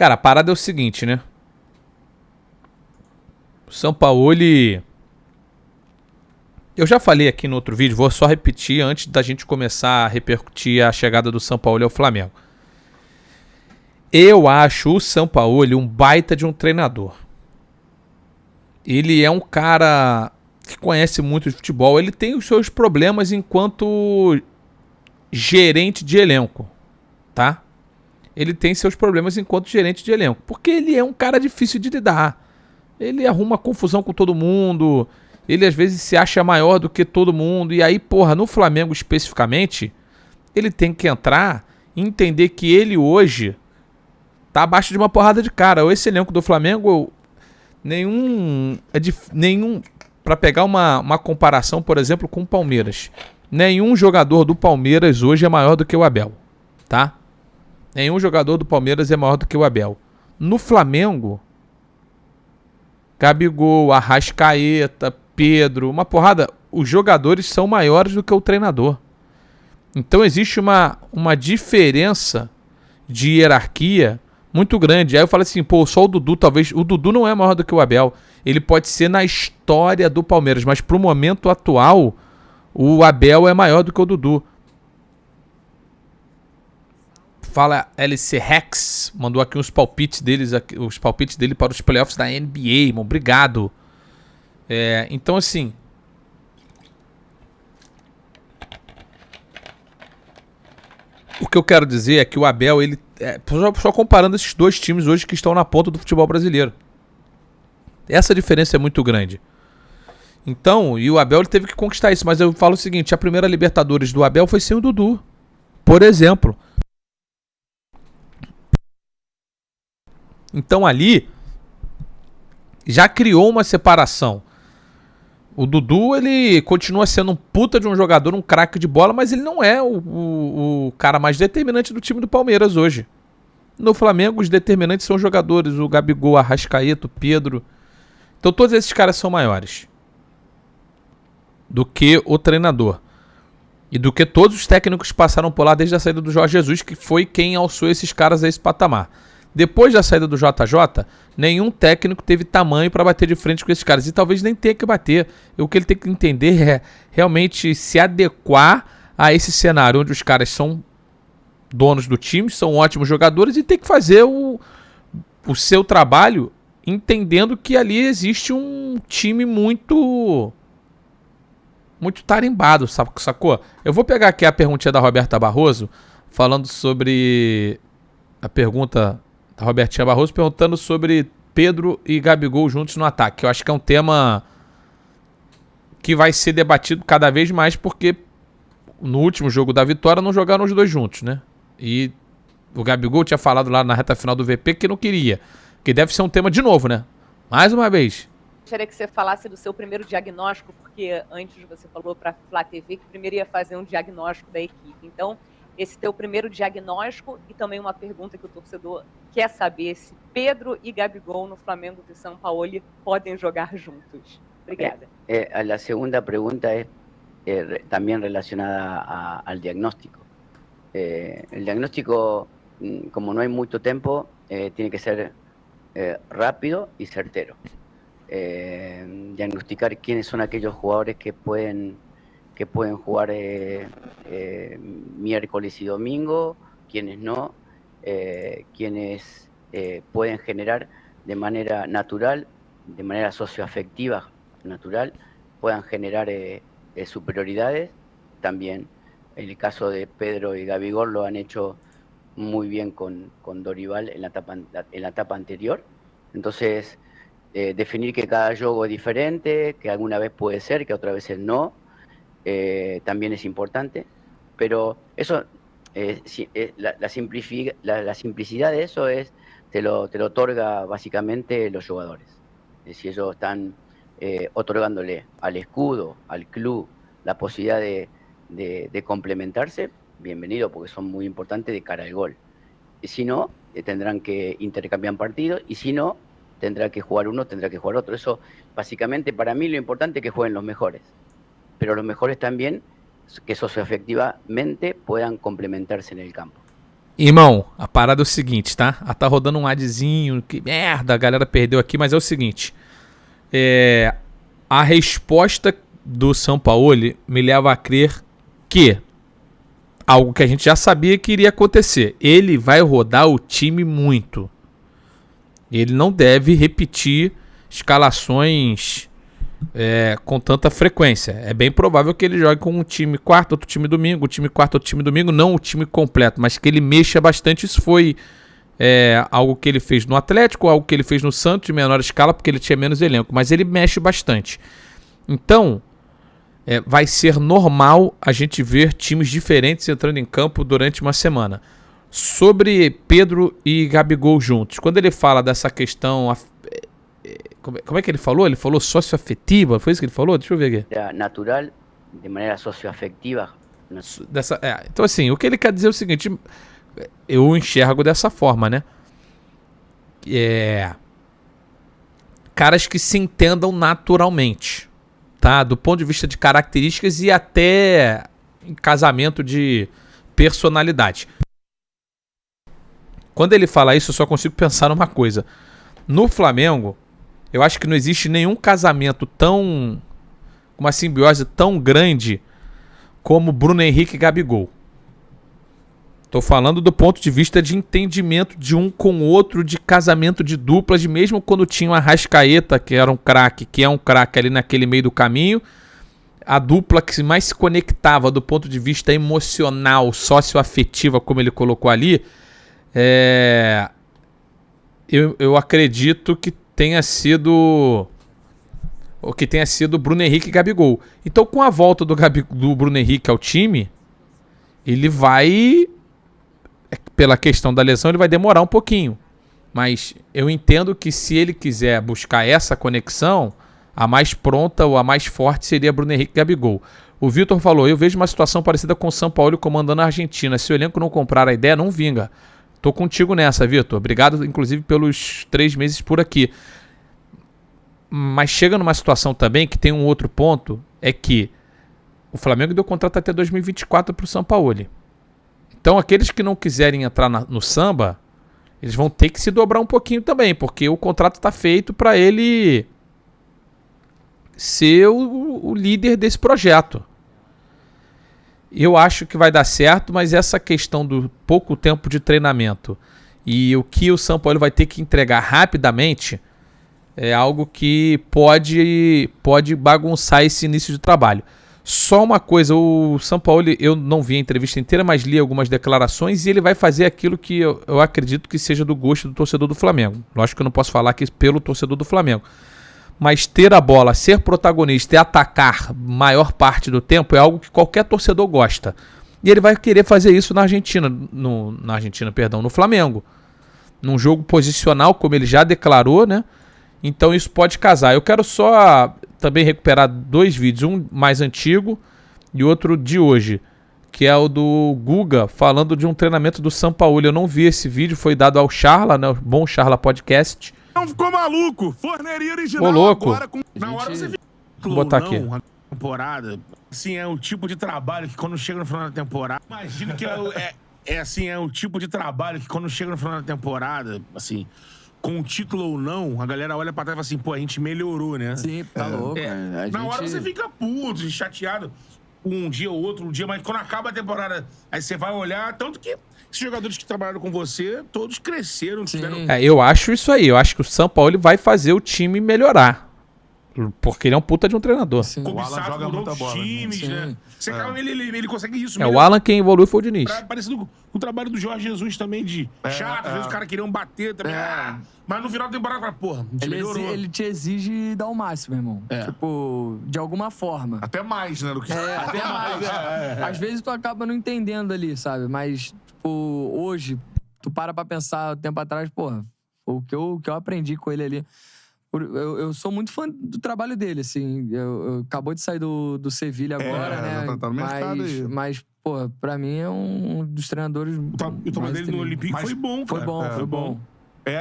Cara, a parada é o seguinte, né? O Sampaoli... Eu já falei aqui no outro vídeo, vou só repetir antes da gente começar a repercutir a chegada do Sampaoli ao Flamengo. Eu acho o Sampaoli um baita de um treinador. Ele é um cara que conhece muito de futebol. Ele tem os seus problemas enquanto gerente de elenco, tá? Ele tem seus problemas enquanto gerente de elenco. Porque ele é um cara difícil de lidar. Ele arruma confusão com todo mundo. Ele às vezes se acha maior do que todo mundo. E aí, porra, no Flamengo especificamente, ele tem que entrar e entender que ele hoje tá abaixo de uma porrada de cara. Esse elenco do Flamengo, nenhum para pegar uma comparação, por exemplo, com o Palmeiras. Nenhum jogador do Palmeiras hoje é maior do que o Abel, tá? Nenhum jogador do Palmeiras é maior do que o Abel. No Flamengo, Gabigol, Arrascaeta, Pedro, uma porrada. Os jogadores são maiores do que o treinador. Então existe uma diferença de hierarquia muito grande. Aí eu falo assim, pô, só o Dudu, talvez... O Dudu não é maior do que o Abel. Ele pode ser na história do Palmeiras, mas pro momento atual, o Abel é maior do que o Dudu. Fala LC Rex, mandou aqui os palpites dele para os playoffs da NBA, irmão. Obrigado. Então, assim, o que eu quero dizer é que o Abel, ele só comparando esses dois times hoje que estão na ponta do futebol brasileiro. Essa diferença é muito grande. Então, e o Abel ele teve que conquistar isso. Mas eu falo o seguinte, a primeira Libertadores do Abel foi sem o Dudu, por exemplo. Então ali já criou uma separação. O Dudu, ele continua sendo um puta de um jogador, um craque de bola, mas ele não é o cara mais determinante do time do Palmeiras hoje. No Flamengo, os determinantes são os jogadores, o Gabigol, Arrascaeta, o Pedro. Então todos esses caras são maiores do que o treinador. E do que todos os técnicos que passaram por lá desde a saída do Jorge Jesus, que foi quem alçou esses caras a esse patamar. Depois da saída do JJ, nenhum técnico teve tamanho para bater de frente com esses caras. E talvez nem tenha que bater. O que ele tem que entender é realmente se adequar a esse cenário onde os caras são donos do time, são ótimos jogadores e tem que fazer o seu trabalho entendendo que ali existe um time muito tarimbado, sacou? Eu vou pegar aqui a perguntinha da Roberta Barroso, falando sobre a pergunta da Robertinha Barroso, perguntando sobre Pedro e Gabigol juntos no ataque. Eu acho que é um tema que vai ser debatido cada vez mais, porque no último jogo da vitória não jogaram os dois juntos, né? E o Gabigol tinha falado lá na reta final do VP que não queria, que deve ser um tema de novo, né? Mais uma vez. Gostaria que você falasse do seu primeiro diagnóstico, porque antes você falou para a Flá TV que primeiro ia fazer um diagnóstico da equipe. Então, esse teu primeiro diagnóstico e também uma pergunta que o torcedor quer saber se Pedro e Gabigol no Flamengo de Sampaoli podem jogar juntos. Obrigada. La segunda pregunta es también relacionada al diagnóstico. El diagnóstico, como no hay mucho tiempo, tiene que ser rápido y certero. Diagnosticar quiénes son aquellos jugadores que pueden jugar miércoles y domingo, quienes no, quienes pueden generar de manera natural, de manera socioafectiva natural, puedan generar superioridades. También en el caso de Pedro y Gabigol lo han hecho muy bien con Dorival en la etapa anterior. Entonces, definir que cada juego es diferente, que alguna vez puede ser, que otras veces no, también es importante, pero eso, la simplicidad de eso te lo otorga básicamente los jugadores. Si ellos están otorgándole al escudo, al club, la posibilidad de complementarse, bienvenido, porque son muy importantes de cara al gol. Y si no, tendrán que intercambiar partidos, y si no, tendrá que jugar uno, tendrá que jugar otro. Eso, básicamente, para mí lo importante es que jueguen los mejores. Pero los mejores también que socioafectivamente puedan complementarse en el campo. Irmão, a parada é o seguinte, tá? Tá rodando um adzinho, que merda, a galera perdeu aqui, mas é o seguinte. A resposta do Sampaoli me leva a crer que algo que a gente já sabia que iria acontecer. Ele vai rodar o time muito. Ele não deve repetir escalações com tanta frequência. É bem provável que ele jogue com um time quarto, outro time domingo, time quarto, outro time domingo, não o time completo, mas que ele mexa bastante. Isso foi algo que ele fez no Atlético, algo que ele fez no Santos de menor escala, porque ele tinha menos elenco, mas ele mexe bastante. Então, vai ser normal a gente ver times diferentes entrando em campo durante uma semana. Sobre Pedro e Gabigol juntos, quando ele fala dessa questão... Como é que ele falou? Ele falou socioafetiva? Foi isso que ele falou? Deixa eu ver aqui. Natural, de maneira socioafetiva. Então, assim, o que ele quer dizer é o seguinte... Eu enxergo dessa forma, né? Caras que se entendam naturalmente, tá? Do ponto de vista de características e até em casamento de personalidade. Quando ele fala isso, eu só consigo pensar numa coisa. No Flamengo, eu acho que não existe nenhum casamento tão... uma simbiose tão grande como Bruno Henrique e Gabigol. Tô falando do ponto de vista de entendimento de um com o outro, de casamento de duplas, de mesmo quando tinha o Arrascaeta, que era um craque, que é um craque ali naquele meio do caminho, a dupla que mais se conectava do ponto de vista emocional, socioafetiva, como ele colocou ali, eu acredito que tenha sido Bruno Henrique e Gabigol. Então, com a volta do Bruno Henrique ao time, ele vai... pela questão da lesão, ele vai demorar um pouquinho. Mas eu entendo que se ele quiser buscar essa conexão, a mais pronta ou a mais forte seria Bruno Henrique e Gabigol. O Vitor falou, eu vejo uma situação parecida com o Sampaoli comandando a Argentina. Se o elenco não comprar a ideia, não vinga. Tô contigo nessa, Vitor. Obrigado, inclusive, pelos 3 meses por aqui. Mas chega numa situação também que tem um outro ponto, é que o Flamengo deu contrato até 2024 pro Sampaoli. Então, aqueles que não quiserem entrar no samba, eles vão ter que se dobrar um pouquinho também, porque o contrato está feito para ele ser o líder desse projeto. Eu acho que vai dar certo, mas essa questão do pouco tempo de treinamento e o que o Sampaoli vai ter que entregar rapidamente é algo que pode bagunçar esse início de trabalho. Só uma coisa, o Sampaoli, eu não vi a entrevista inteira, mas li algumas declarações e ele vai fazer aquilo que eu acredito que seja do gosto do torcedor do Flamengo. Lógico que eu não posso falar aqui pelo torcedor do Flamengo. Mas ter a bola, ser protagonista e atacar maior parte do tempo é algo que qualquer torcedor gosta. E ele vai querer fazer isso na no Flamengo. Num jogo posicional, como ele já declarou, né? Então isso pode casar. Eu quero só também recuperar 2 vídeos, um mais antigo e outro de hoje, que é o do Guga, falando de um treinamento do Sampaoli. Eu não vi esse vídeo, foi dado ao Charla, né? O bom Charla Podcast. Não ficou maluco? Forneria original. Ô, louco. Agora na hora você Vou botar aqui. A temporada, assim, é o tipo de trabalho que quando chega no final da temporada, imagina que é o tipo de trabalho que quando chega no final da temporada, assim, com o título ou não, a galera olha pra trás e fala assim, pô, a gente melhorou, né? Sim, tá louco. Na hora você fica puto, chateado um dia ou outro, mas quando acaba a temporada, aí você vai olhar, tanto que esses jogadores que trabalharam com você, todos cresceram, tiveram... Eu acho isso aí, eu acho que o Sampaoli vai fazer o time melhorar. Porque ele é um puta de um treinador. Sim. O Alan joga muita bola, times, né? Você ele consegue isso. O Alan quem evoluiu foi o Diniz. Parecido com o trabalho do Jorge Jesus também, de chato. Às vezes os caras queriam bater também. Mas no final da temporada, fala, porra, ele te exige dar o máximo, irmão. Tipo, de alguma forma. Até mais, né? Do que... até mais. Às vezes tu acaba não entendendo ali, sabe? Mas, tipo, hoje, tu para pra pensar tempo atrás, porra, o que eu aprendi com ele ali. Eu sou muito fã do trabalho dele, assim. Eu acabou de sair do Sevilha agora, né? Tá no mercado aí. Mas, pô, pra mim é um dos treinadores. O trabalho dele no Olympique foi bom, cara. Foi bom.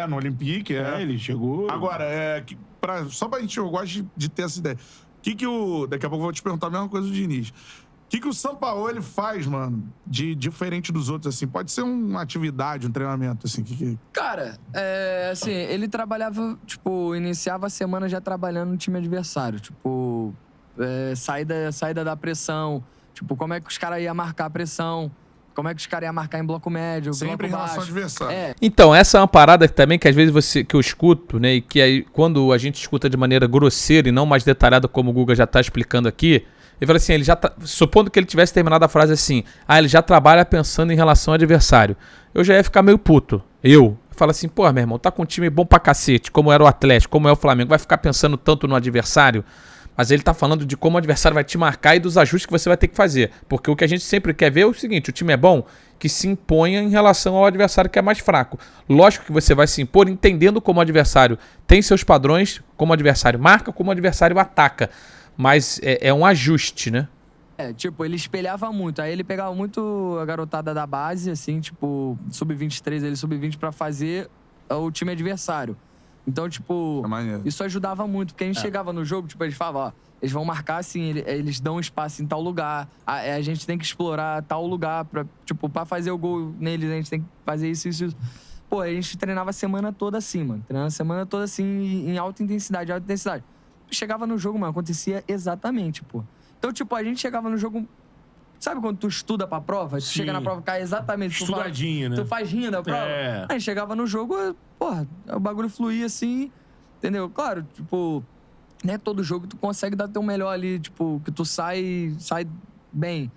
No Olympique, ele chegou. Agora, só pra gente, eu gosto de ter essa ideia. Daqui a pouco eu vou te perguntar a mesma coisa do Diniz. que o Sampaoli faz, mano, de diferente dos outros, assim? Pode ser uma atividade, um treinamento, assim, Cara, assim, ele trabalhava, tipo, iniciava a semana já trabalhando no time adversário. Tipo, saída da pressão. Tipo, como é que os caras iam marcar a pressão. Como é que os caras iam marcar em bloco médio, sempre bloco em relação ao baixo. adversário. Então, essa é uma parada também que às vezes que eu escuto, né? E que aí, quando a gente escuta de maneira grosseira e não mais detalhada, como o Guga já tá explicando aqui, ele fala assim, supondo que ele tivesse terminado a frase assim, ele já trabalha pensando em relação ao adversário. Eu já ia ficar meio puto. Eu falo assim, pô, meu irmão, tá com um time bom pra cacete, como era o Atlético, como é o Flamengo, vai ficar pensando tanto no adversário? Mas ele tá falando de como o adversário vai te marcar e dos ajustes que você vai ter que fazer. Porque o que a gente sempre quer ver é o seguinte, o time é bom, que se imponha em relação ao adversário que é mais fraco. Lógico que você vai se impor entendendo como o adversário tem seus padrões, como o adversário marca, como o adversário ataca. Mas é um ajuste, né? Tipo, ele espelhava muito. Aí ele pegava muito a garotada da base, assim, tipo, sub-23, ele sub-20 pra fazer o time adversário. Então, tipo, isso ajudava muito. Porque a gente chegava no jogo, tipo, eles falavam, ó, eles vão marcar assim, eles dão espaço em tal lugar. A gente tem que explorar tal lugar pra, tipo, pra fazer o gol neles, a gente tem que fazer isso. Pô, a gente treinava a semana toda assim, mano. Treinava a semana toda assim, em alta intensidade. Chegava no jogo, mano, acontecia exatamente, pô. Então, tipo, a gente chegava no jogo... Sabe quando tu estuda pra prova? Tu chega na prova, cai exatamente... Estudadinho, né? Tu faz rindo a prova. Aí chegava no jogo, porra, o bagulho fluía assim, entendeu? Claro, tipo... Não é todo jogo que tu consegue dar teu melhor ali, tipo, que tu sai bem.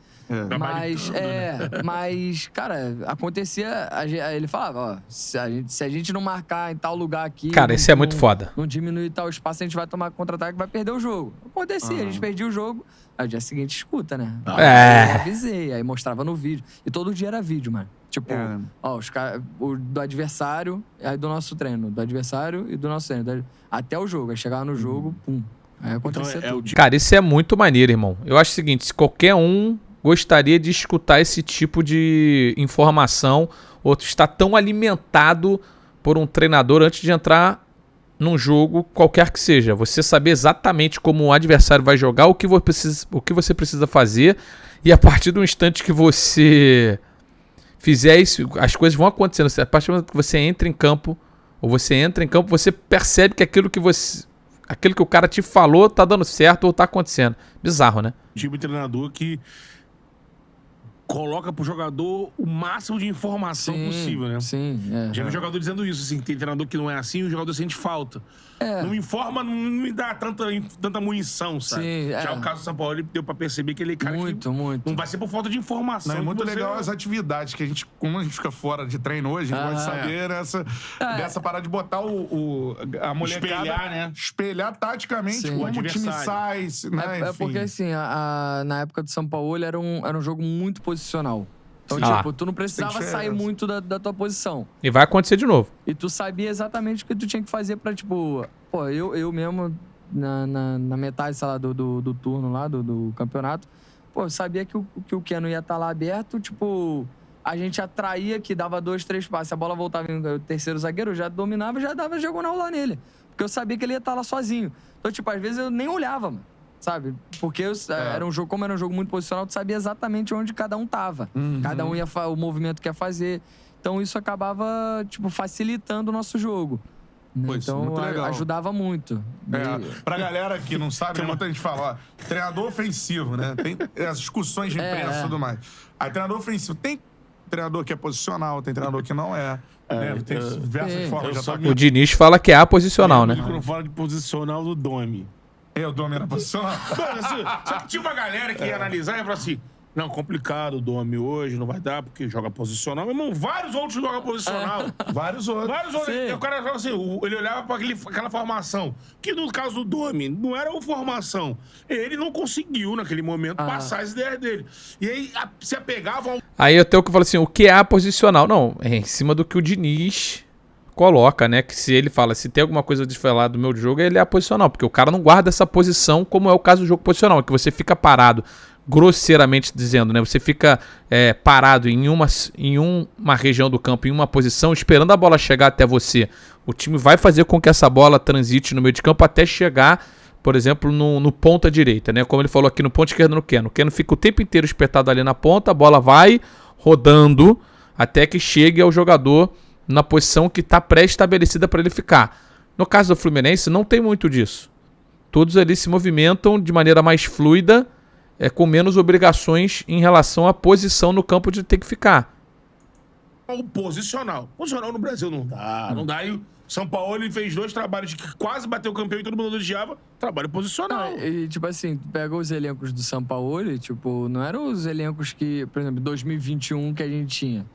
Mas, cara, acontecia... Ele falava, ó, se a gente não marcar em tal lugar aqui... Cara, isso é muito foda. Não diminuir tal espaço, a gente vai tomar contra-ataque e vai perder o jogo. Acontecia, a gente perdia o jogo, aí o dia seguinte escuta, né? Eu avisei, aí mostrava no vídeo. E todo dia era vídeo, mano. Tipo, ó, os caras... Do adversário, aí do nosso treino. Do adversário e do nosso treino. Até o jogo. Aí chegava no jogo, pum. Aí acontecia tudo. Cara, isso é muito maneiro, irmão. Eu acho o seguinte, se qualquer um gostaria de escutar esse tipo de informação, ou está tão alimentado por um treinador antes de entrar num jogo qualquer que seja. Você saber exatamente como o adversário vai jogar, o que você precisa fazer, e a partir do instante que você fizer isso, as coisas vão acontecendo. A partir do momento que você entra em campo, você percebe que aquilo que o cara te falou tá dando certo ou tá acontecendo. Bizarro, né? Tipo de treinador que coloca pro jogador o máximo de informação possível, né? Sim, Já vi jogador dizendo isso, assim, tem treinador que não é assim, o jogador sente falta. Não me informa, não me dá tanta munição, sabe? Sim, Já o caso do São Paulo, ele deu pra perceber que ele é cara muito. Não vai ser por falta de informação. Não, é muito legal as atividades que a gente, como a gente fica fora de treino hoje, a gente pode saber dessa parada de botar a molecada... Espelhar, né? Espelhar taticamente como o time sai, né? Porque, assim, na época do São Paulo era um jogo muito posicional. Então, tipo, tu não precisava sair muito da tua posição. E vai acontecer de novo. E tu sabia exatamente o que tu tinha que fazer pra, tipo... Pô, eu mesmo, na metade, sei lá, do turno lá, do campeonato, pô, eu sabia que o Keno ia estar lá aberto, tipo... A gente atraía, que dava 2, 3 passes. A bola voltava em o terceiro zagueiro, eu já dominava, já dava diagonal lá nele. Porque eu sabia que ele ia estar lá sozinho. Então, tipo, às vezes eu nem olhava, mano. Sabe? Porque era um jogo, como era um jogo muito posicional, tu sabia exatamente onde cada um tava. Cada um ia o movimento que ia fazer. Então isso acabava, tipo, facilitando o nosso jogo. Pô, então muito legal. Ajudava muito. Pra galera que não sabe, muita gente fala, ó, treinador ofensivo, né? Tem as discussões de imprensa e tudo mais. Aí treinador ofensivo, tem treinador que é posicional, tem treinador que não é. Né? Tem diversas formas. O Diniz fala que é aposicional, né? Quando fala de posicional do Domi. O Domi era posicional? Só que tinha uma galera que ia analisar e ia falar assim, não, complicado o Domi hoje, não vai dar porque joga posicional. Meu irmão, vários outros jogam posicional. Vários outros. O cara falava assim, ele olhava pra aquela formação, que no caso do Domi, não era uma formação. Ele não conseguiu, naquele momento, passar as ideias dele. E aí, se apegavam... Aí eu tenho que falar assim, o que é posicional? Não, é em cima do que o Diniz coloca, né? Que se ele fala, se tem alguma coisa de falar do meu jogo, ele é posicional. Porque o cara não guarda essa posição, como é o caso do jogo posicional, que você fica parado, grosseiramente dizendo, né? Você fica parado em uma região do campo, em uma posição, esperando a bola chegar até você. O time vai fazer com que essa bola transite no meio de campo até chegar por exemplo, no ponta direita, né? Como ele falou aqui no ponta esquerda no Keno. O Keno fica o tempo inteiro espetado ali na ponta, a bola vai rodando até que chegue ao jogador na posição que está pré-estabelecida para ele ficar. No caso do Fluminense, não tem muito disso. Todos ali se movimentam de maneira mais fluida, com menos obrigações em relação à posição no campo de ter que ficar. O posicional. Posicional no Brasil não dá. Não dá. E o São Paulo ele fez 2 trabalhos que quase bateu o campeão e todo mundo elogiava. Trabalho posicional. E, tipo assim, tu pega os elencos do São Paulo, tipo, não eram os elencos que, por exemplo, 2021 que a gente tinha.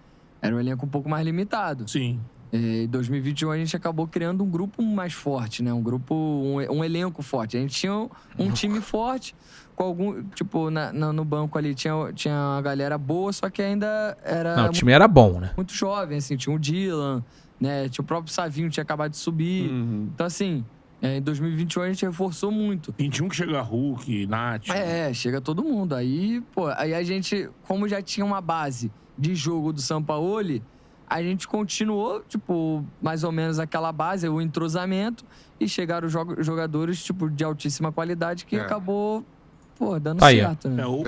Era um elenco um pouco mais limitado. Sim. Em 2021 a gente acabou criando um grupo mais forte, né? Um elenco forte. A gente tinha um time forte, com algum, tipo, no banco ali tinha uma galera boa, só que ainda era... Não, o time era bom, né? Muito jovem, assim, tinha o Dylan, né? Tinha o próprio Savinho, tinha acabado de subir. Então, assim, em 2021 a gente reforçou muito. 21 que chega Hulk, Nath. Chega todo mundo. Aí a gente, como já tinha uma base de jogo do Sampaoli, a gente continuou, tipo, mais ou menos aquela base, o entrosamento, e chegaram jogadores, tipo, de altíssima qualidade que acabou, dando certo, né? O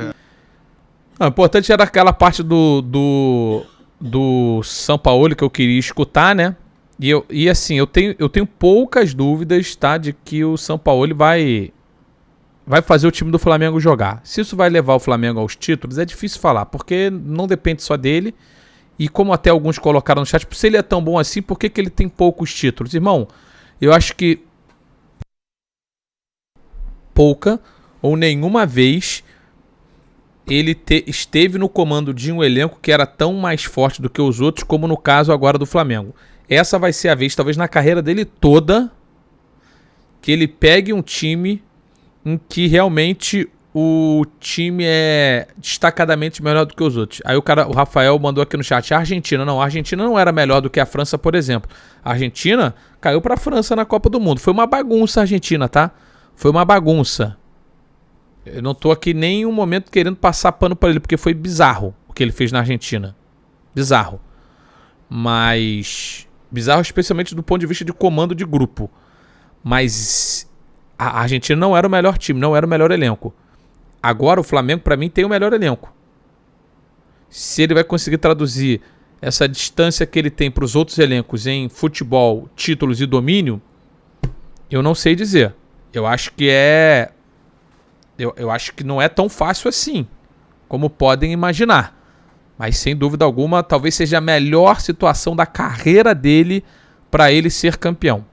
importante era aquela parte do Sampaoli que eu queria escutar, né? E assim, eu tenho poucas dúvidas, tá? De que o Sampaoli vai fazer o time do Flamengo jogar. Se isso vai levar o Flamengo aos títulos, é difícil falar, porque não depende só dele. E como até alguns colocaram no chat, se ele é tão bom assim, por que ele tem poucos títulos? Irmão, eu acho que pouca ou nenhuma vez ele esteve no comando de um elenco que era tão mais forte do que os outros, como no caso agora do Flamengo. Essa vai ser a vez, talvez na carreira dele toda, que ele pegue um time em que realmente o time é destacadamente melhor do que os outros. Aí o Rafael mandou aqui no chat, a Argentina não era melhor do que a França, por exemplo. A Argentina caiu pra França na Copa do Mundo. Foi uma bagunça a Argentina, tá? Foi uma bagunça. Eu não tô aqui nem em um momento querendo passar pano pra ele, porque foi bizarro o que ele fez na Argentina. Bizarro. Mas... bizarro especialmente do ponto de vista de comando de grupo. Mas a Argentina não era o melhor time, não era o melhor elenco. Agora o Flamengo, pra mim, tem o melhor elenco. Se ele vai conseguir traduzir essa distância que ele tem pros outros elencos em futebol, títulos e domínio, eu não sei dizer. Eu acho que eu acho que não é tão fácil assim, como podem imaginar. Mas, sem dúvida alguma, talvez seja a melhor situação da carreira dele para ele ser campeão.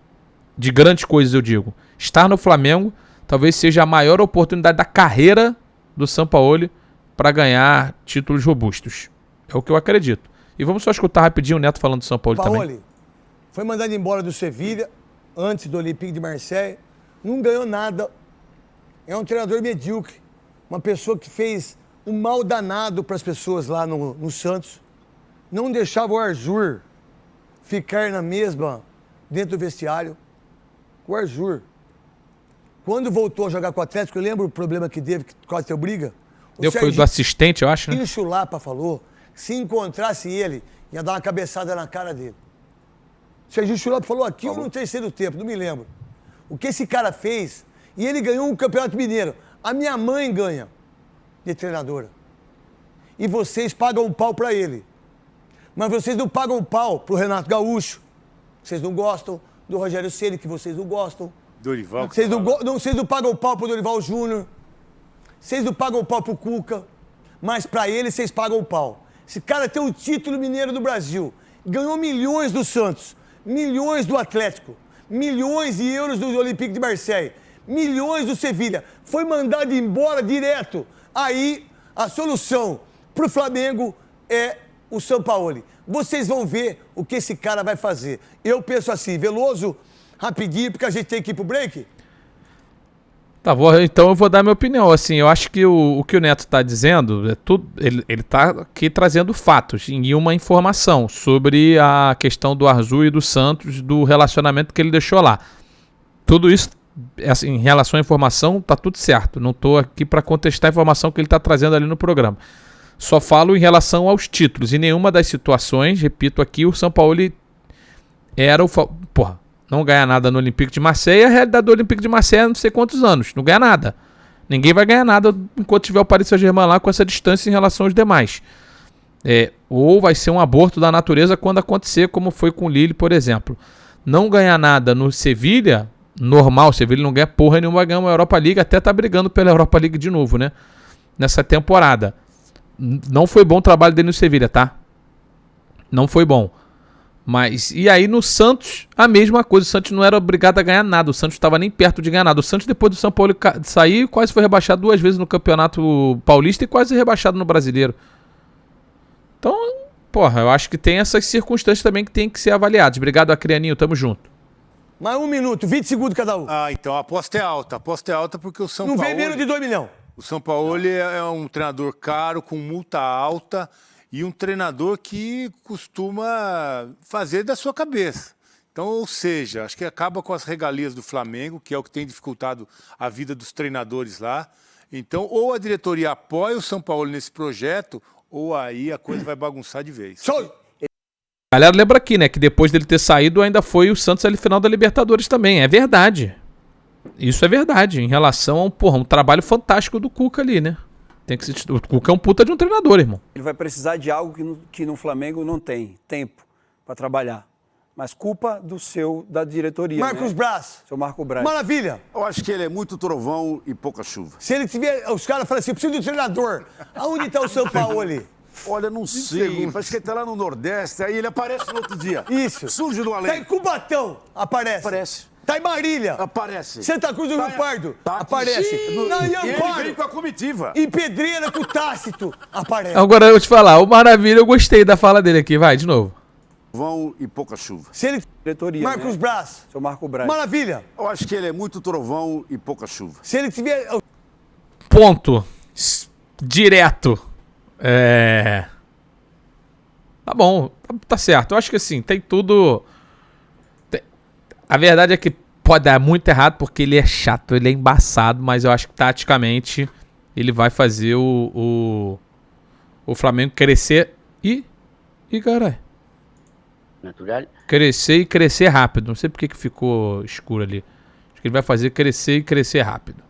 De grandes coisas, eu digo. Estar no Flamengo talvez seja a maior oportunidade da carreira do Sampaoli para ganhar títulos robustos. É o que eu acredito. E vamos só escutar rapidinho o Neto falando do Sampaoli também. Foi mandado embora do Sevilha, antes do Olympique de Marseille. Não ganhou nada. É um treinador medíocre. Uma pessoa que fez um mal danado para as pessoas lá no Santos. Não deixava o Arthur ficar na mesma, dentro do vestiário. O Arthur. Quando voltou a jogar com o Atlético, eu lembro o problema que teve, que quase deu briga. Foi do assistente, eu acho, né? O Chulapa falou, se encontrasse ele, ia dar uma cabeçada na cara dele. O Serginho Chulapa falou aquilo no terceiro tempo, não me lembro. O que esse cara fez, e ele ganhou um campeonato mineiro. A minha mãe ganha de treinadora. E vocês pagam um pau pra ele. Mas vocês não pagam um pau pro Renato Gaúcho. Vocês não gostam do Rogério Ceni, que vocês não gostam. Dorival. Vocês não pagam pau pro Dorival Júnior. Vocês não pagam pau pro Cuca. Mas pra ele, vocês pagam pau. Esse cara tem o título mineiro do Brasil. Ganhou milhões do Santos. Milhões do Atlético. Milhões de euros do Olympique de Marseille. Milhões do Sevilha. Foi mandado embora direto. Aí, a solução pro Flamengo é o Sampaoli. Vocês vão ver o que esse cara vai fazer. Eu penso assim, Veloso... rapidinho, porque a gente tem que ir pro break? Tá bom, então eu vou dar minha opinião. Assim, eu acho que o que o Neto tá dizendo, ele tá aqui trazendo fatos e uma informação sobre a questão do Arthur e do Santos, do relacionamento que ele deixou lá. Tudo isso, assim, em relação à informação, tá tudo certo. Não tô aqui para contestar a informação que ele tá trazendo ali no programa. Só falo em relação aos títulos. Em nenhuma das situações, repito aqui, o Sampaoli era o... não ganha nada no Olympique de Marseille, a realidade do Olympique de Marseille é não sei quantos anos, não ganha nada. Ninguém vai ganhar nada enquanto tiver o Paris Saint-Germain lá com essa distância em relação aos demais. Ou vai ser um aborto da natureza quando acontecer, como foi com o Lille, por exemplo. Não ganhar nada no Sevilha, normal, o Sevilha não ganha porra nenhuma, vai ganhar uma Europa League, até tá brigando pela Europa League de novo, né? Nessa temporada. Não foi bom o trabalho dele no Sevilha, tá? Não foi bom. Mas, e aí no Santos, a mesma coisa. O Santos não era obrigado a ganhar nada. O Santos estava nem perto de ganhar nada. O Santos, depois do São Paulo sair, quase foi rebaixado 2 vezes no Campeonato Paulista e quase rebaixado no Brasileiro. Então, porra, eu acho que tem essas circunstâncias também que tem que ser avaliadas. Obrigado, Acrianinho. Tamo junto. Mais 1 minuto, 20 segundos cada um. Então a aposta é alta. A aposta é alta porque o São Não Paulo... vem menos de 2 milhões. O São Paulo é um treinador caro, com multa alta e um treinador que costuma fazer da sua cabeça. Então, ou seja, acho que acaba com as regalias do Flamengo, que é o que tem dificultado a vida dos treinadores lá. Então, ou a diretoria apoia o São Paulo nesse projeto, ou aí a coisa vai bagunçar de vez. Show! Galera, lembra aqui, né, que depois dele ter saído ainda foi o Santos ali final da Libertadores também. É verdade. Isso é verdade. Em relação a um trabalho fantástico do Cuca ali, né? O Cuca é um puta de um treinador, irmão. Ele vai precisar de algo que no Flamengo não tem, tempo para trabalhar. Mas culpa da diretoria. Marcos Braz. Seu Marco Braz. Maravilha. Eu acho que ele é muito trovão e pouca chuva. Se ele tiver, os caras falam assim, eu preciso de um treinador. Aonde está o São Paulo ali? Olha, não sei. Parece que ele tá lá no Nordeste, aí ele aparece no outro dia. Isso. Surge do além. Tá em Cubatão, aparece. Aparece. Tá em Marília. Aparece. Santa Cruz do Rio Pardo. Aparece. Na E ele Amparo. vem com a comitiva. Em Pedreira com o Tácito. Aparece. Agora eu vou te falar, o Maravilha, eu gostei da fala dele aqui. Vai, de novo. Trovão e pouca chuva. Se ele... Diretoria, Marcos Braz. Seu Marco Braz. Maravilha. Eu acho que ele é muito trovão e pouca chuva. Se ele tiver... Ponto. Direto. Tá bom, tá certo. Eu acho que assim, tem tudo... A verdade é que pode dar muito errado porque ele é chato, ele é embaçado, mas eu acho que taticamente ele vai fazer o Flamengo crescer e caralho. Natural. Crescer e crescer rápido. Não sei porque que ficou escuro ali. Acho que ele vai fazer crescer e crescer rápido.